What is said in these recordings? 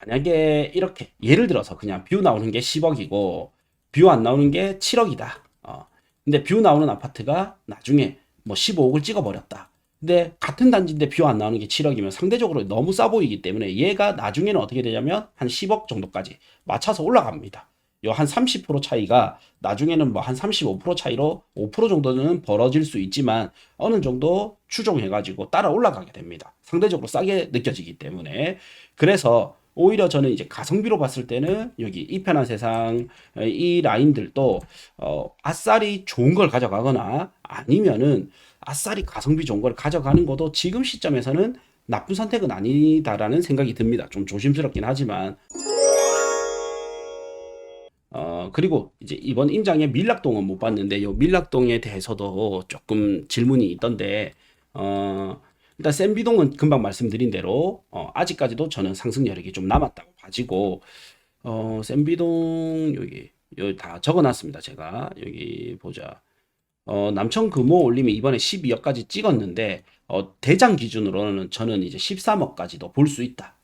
만약에 이렇게 예를 들어서 그냥 뷰 나오는 게 10억이고 뷰 안 나오는 게 7억이다. 근데 뷰 나오는 아파트가 나중에 뭐 15억을 찍어버렸다. 근데 같은 단지인데 뷰 안 나오는 게 7억이면 상대적으로 너무 싸 보이기 때문에 얘가 나중에는 어떻게 되냐면 한 10억 정도까지 맞춰서 올라갑니다. 요 한 30% 차이가 나중에는 뭐 한 35% 차이로 5% 정도는 벌어질 수 있지만 어느 정도 추종해가지고 따라 올라가게 됩니다. 상대적으로 싸게 느껴지기 때문에. 그래서 오히려 저는 이제 가성비로 봤을 때는 여기 이 편한 세상 이 라인들도 아싸리 좋은 걸 가져가거나 아니면은 아싸리 가성비 좋은 걸 가져가는 것도 지금 시점에서는 나쁜 선택은 아니다라는 생각이 듭니다. 좀 조심스럽긴 하지만 그리고 이제 이번 임장에 밀락동은 못 봤는데 요 밀락동에 대해서도 조금 질문이 있던데 어 일단 센비동은 금방 말씀드린 대로 아직까지도 저는 상승 여력이 좀 남았다고 봐지고 센비동 여기 다 적어놨습니다. 제가 여기 보자. 남청 금호 올림이 이번에 12억까지 찍었는데 대장 기준으로는 저는 이제 13억까지도 볼 수 있다.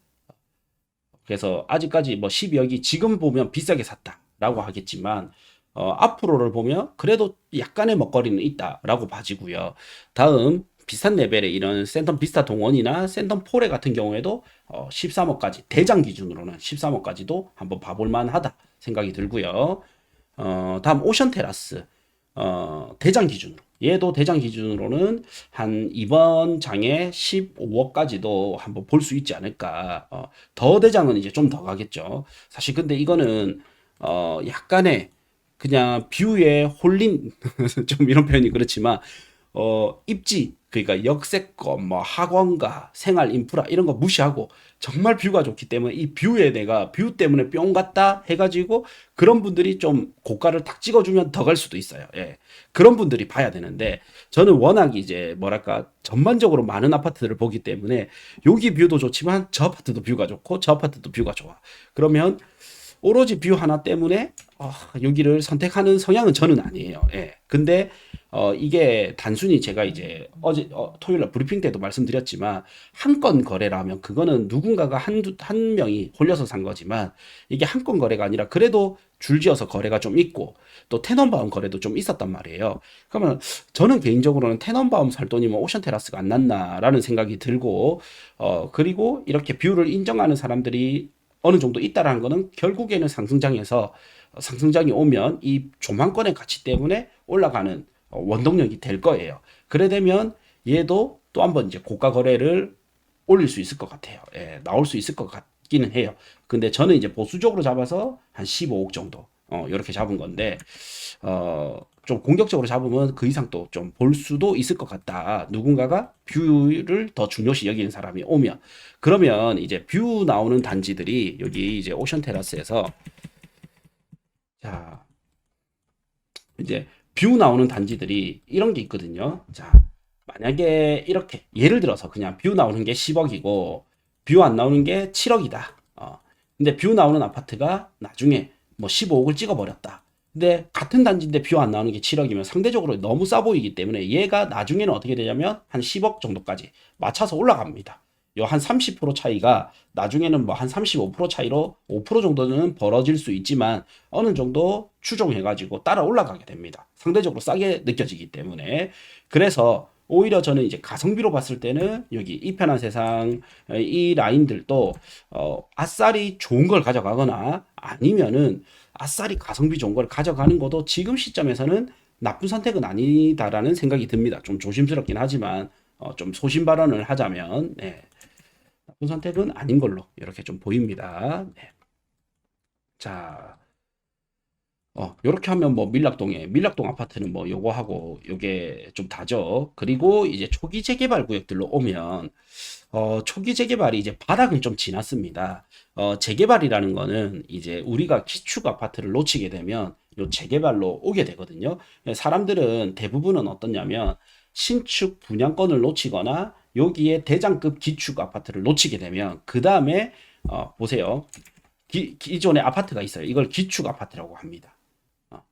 그래서 아직까지 뭐 12억이 지금 보면 비싸게 샀다라고 하겠지만 앞으로를 보면 그래도 약간의 먹거리는 있다라고 봐지고요. 다음 비슷한 레벨의 이런 센텀 비스타 동원이나 센텀 포레 같은 경우에도 13억까지 대장 기준으로는 13억까지도 한번 봐볼 만하다 생각이 들고요. 다음 오션 테라스 대장 기준으로 얘도 대장 기준으로는 한 이번 장에 15억까지도 한번 볼 수 있지 않을까. 더 대장은 이제 좀 더 가겠죠. 사실 근데 이거는 약간의 그냥 뷰에 홀린 좀 이런 표현이 그렇지만 입지 그러니까 역세권 뭐 학원가 생활 인프라 이런 거 무시하고 정말 뷰가 좋기 때문에 이 뷰에 내가 뷰 때문에 뿅 갔다 해가지고 그런 분들이 좀 고가를 탁 찍어주면 더 갈 수도 있어요. 예. 그런 분들이 봐야 되는데 저는 워낙 이제 뭐랄까 전반적으로 많은 아파트들을 보기 때문에 여기 뷰도 좋지만 저 아파트도 뷰가 좋고 저 아파트도 뷰가 좋아. 그러면 오로지 뷰 하나 때문에 여기를 선택하는 성향은 저는 아니에요. 예. 근데 이게 단순히 제가 이제 어제 토요일 날 브리핑 때도 말씀드렸지만 한 건 거래라면 그거는 누군가가 한 명이 홀려서 산 거지만 이게 한 건 거래가 아니라 그래도 줄지어서 거래가 좀 있고 또 테넌바움 거래도 좀 있었단 말이에요. 그러면 저는 개인적으로는 테넌바움 살 돈이면 오션 테라스가 안 낫나라는 생각이 들고 그리고 이렇게 뷰를 인정하는 사람들이 어느 정도 있다라는 거는 결국에는 상승장이 오면 이 조망권의 가치 때문에 올라가는 원동력이 될 거예요. 그래 되면 얘도 또 한번 이제 고가 거래를 올릴 수 있을 것 같아요. 예, 나올 수 있을 것 같기는 해요. 근데 저는 이제 보수적으로 잡아서 한 15억 정도 이렇게 잡은 건데 좀 공격적으로 잡으면 그 이상 또 좀 볼 수도 있을 것 같다. 누군가가 뷰를 더 중요시 여기는 사람이 오면 그러면 이제 뷰 나오는 단지들이 여기 이제 오션 테라스에서 자 이제 뷰 나오는 단지들이 이런 게 있거든요. 자 만약에 이렇게 예를 들어서 그냥 뷰 나오는 게 10억이고 뷰 안 나오는 게 7억이다. 근데 뷰 나오는 아파트가 나중에 뭐 15억을 찍어버렸다. 근데 같은 단지인데 뷰 안 나오는 게 7억이면 상대적으로 너무 싸 보이기 때문에 얘가 나중에는 어떻게 되냐면 한 10억 정도까지 맞춰서 올라갑니다. 요 한 30% 차이가 나중에는 뭐 한 35% 차이로 5% 정도는 벌어질 수 있지만 어느 정도 추종해가지고 따라 올라가게 됩니다. 상대적으로 싸게 느껴지기 때문에. 그래서 오히려 저는 이제 가성비로 봤을 때는 여기 이 편한 세상 이 라인들도 아싸리 좋은 걸 가져가거나 아니면은 아싸리 가성비 좋은 걸 가져가는 것도 지금 시점에서는 나쁜 선택은 아니다라는 생각이 듭니다. 좀 조심스럽긴 하지만 좀 소신 발언을 하자면 네. 나쁜 선택은 아닌 걸로 이렇게 좀 보입니다. 네. 자, 요렇게 하면 뭐 밀락동 아파트는 뭐 요거 하고 요게 좀 다죠. 그리고 이제 초기 재개발 구역들로 오면 초기 재개발이 이제 바닥은 좀 지났습니다. 재개발이라는 거는 이제 우리가 기축 아파트를 놓치게 되면 요 재개발로 오게 되거든요. 사람들은 대부분은 어떠냐면 신축 분양권을 놓치거나 여기에 대장급 기축 아파트를 놓치게 되면 그 다음에 보세요. 기존에 아파트가 있어요. 이걸 기축 아파트라고 합니다.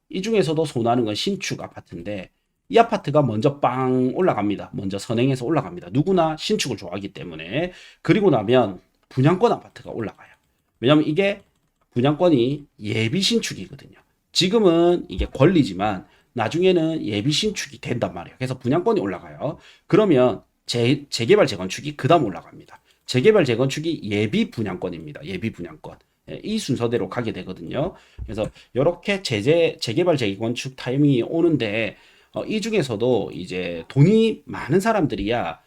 이 중에서도 손하는 건 신축 아파트인데 이 아파트가 먼저 빵 올라갑니다. 먼저 선행해서 올라갑니다. 누구나 신축을 좋아하기 때문에. 그리고 나면 분양권 아파트가 올라가요. 왜냐면 이게 분양권이 예비 신축이거든요. 지금은 이게 권리지만 나중에는 예비 신축이 된단 말이에요. 그래서 분양권이 올라가요. 그러면 재개발 재건축이 그다음 올라갑니다. 재개발 재건축이 예비 분양권입니다. 예비 분양권. 예, 이 순서대로 가게 되거든요. 그래서 이렇게 재개발 재건축 타이밍이 오는데 이 중에서도 이제 돈이 많은 사람들이야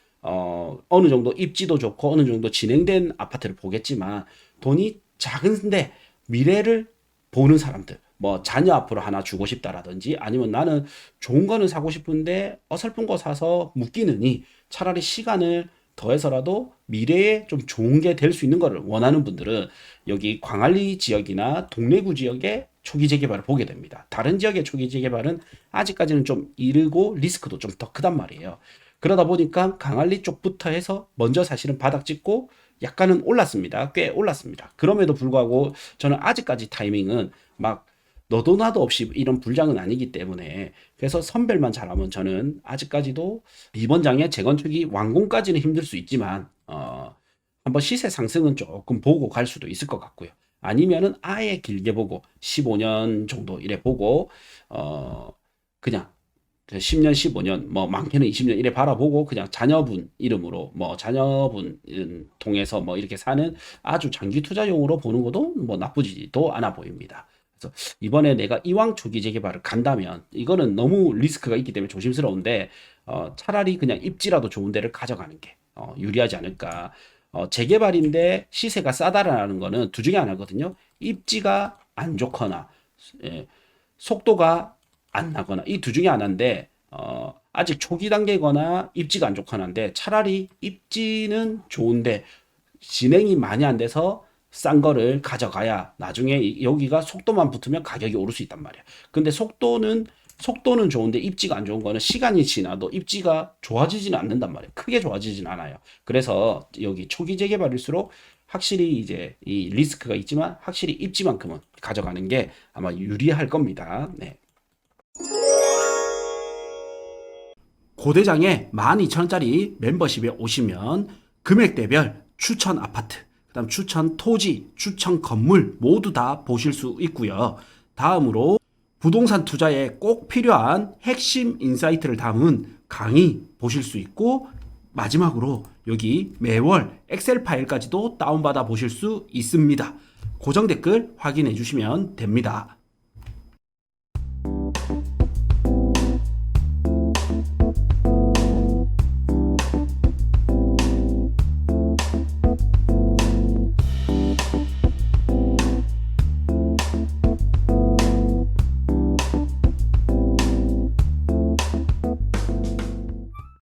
어느 정도 입지도 좋고 어느 정도 진행된 아파트를 보겠지만 돈이 작은데 미래를 보는 사람들 뭐 자녀 앞으로 하나 주고 싶다라든지 아니면 나는 좋은 거는 사고 싶은데 어설픈 거 사서 묶이느니 차라리 시간을 더해서라도 미래에 좀 좋은 게 될 수 있는 거를 원하는 분들은 여기 광안리 지역이나 동래구 지역에 초기 재개발을 보게 됩니다. 다른 지역의 초기 재개발은 아직까지는 좀 이르고 리스크도 좀 더 크단 말이에요. 그러다 보니까 강안리 쪽부터 해서 먼저 사실은 바닥 찍고 약간은 올랐습니다. 꽤 올랐습니다. 그럼에도 불구하고 저는 아직까지 타이밍은 막 너도 나도 없이 이런 불장은 아니기 때문에 그래서 선별만 잘하면 저는 아직까지도 이번 장에 재건축이 완공까지는 힘들 수 있지만 한번 시세 상승은 조금 보고 갈 수도 있을 것 같고요. 아니면은 아예 길게 보고 15년 정도 이래 보고 그냥 10년, 15년, 뭐 많게는 20년 이래 바라보고 그냥 자녀분 이름으로 뭐 자녀분 통해서 뭐 이렇게 사는 아주 장기 투자용으로 보는 것도 뭐 나쁘지도 않아 보입니다. 그래서 이번에 내가 이왕 초기 재개발을 간다면 이거는 너무 리스크가 있기 때문에 조심스러운데 차라리 그냥 입지라도 좋은 데를 가져가는 게 유리하지 않을까. 재개발인데 시세가 싸다라는 거는 두 중에 하나거든요. 입지가 안 좋거나 예, 속도가 안 나거나 이 두 중에 하나인데 아직 초기 단계거나 입지가 안 좋거나인데 차라리 입지는 좋은데 진행이 많이 안 돼서 싼 거를 가져가야 나중에 여기가 속도만 붙으면 가격이 오를 수 있단 말이야. 근데 속도는 좋은데 입지가 안 좋은 거는 시간이 지나도 입지가 좋아지지는 않는단 말이에요. 크게 좋아지진 않아요. 그래서 여기 초기 재개발일수록 확실히 이제 이 리스크가 있지만 확실히 입지만큼은 가져가는 게 아마 유리할 겁니다. 네. 고대장에 12,000원짜리 멤버십에 오시면 금액대별 추천 아파트, 그다음 추천 토지, 추천 건물 모두 다 보실 수 있고요. 다음으로 부동산 투자에 꼭 필요한 핵심 인사이트를 담은 강의 보실 수 있고 마지막으로 여기 매월 엑셀 파일까지도 다운받아 보실 수 있습니다. 고정 댓글 확인해 주시면 됩니다.